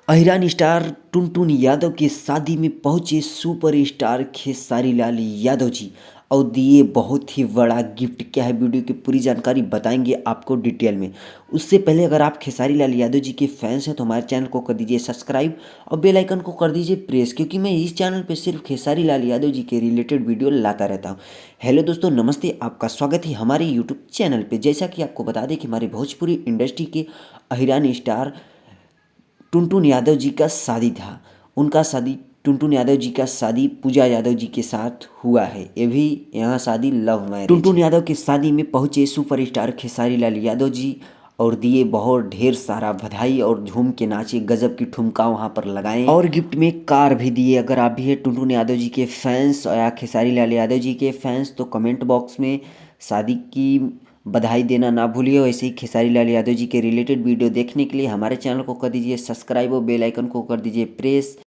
अहिरान star Tuntun Yadav की शादी में पहुंचे सुपरस्टार खेसारी लाल यादव जी और दिए बहुत ही बड़ा गिफ्ट। क्या है वीडियो की पूरी जानकारी बताएंगे आपको डिटेल में। उससे पहले अगर आप खेसारी लाल यादव जी के फैंस हैं तो हमारे चैनल को कर दीजिए सब्सक्राइब और बेल आइकन को कर दीजिए प्रेस, क्योंकि मैं इस चैनल पे सिर्फ खेसारी लाल यादव जी के रिलेटेड वीडियो लाता रहता हूँ। हेलो दोस्तों, नमस्ते, आपका स्वागत है हमारे यूट्यूब चैनल पे। जैसा कि आपको बता दें कि हमारे भोजपुरी इंडस्ट्री के अहिरान स्टार टुनटुन यादव जी का शादी था। उनका शादी टुनटुन यादव जी का शादी पूजा यादव जी के साथ हुआ है। ये भी यहाँ शादी लव मैरिज। टुनटुन यादव की शादी में पहुंचे सुपरस्टार खेसारी लाल यादव जी और दिए बहुत ढेर सारा बधाई और झूम के नाचे, गजब की ठुमका वहाँ पर लगाएं और गिफ्ट में कार भी दिए। अगर आप भी है टुनटुन यादव जी के फैंस या खेसारी लाल यादव जी के फैंस तो कमेंट बॉक्स में शादी की बधाई देना ना भूलिए। वैसे ही खेसारी लाल यादव जी के रिलेटेड वीडियो देखने के लिए हमारे चैनल को कर दीजिए सब्सक्राइब और बेल आइकन को कर दीजिए प्रेस।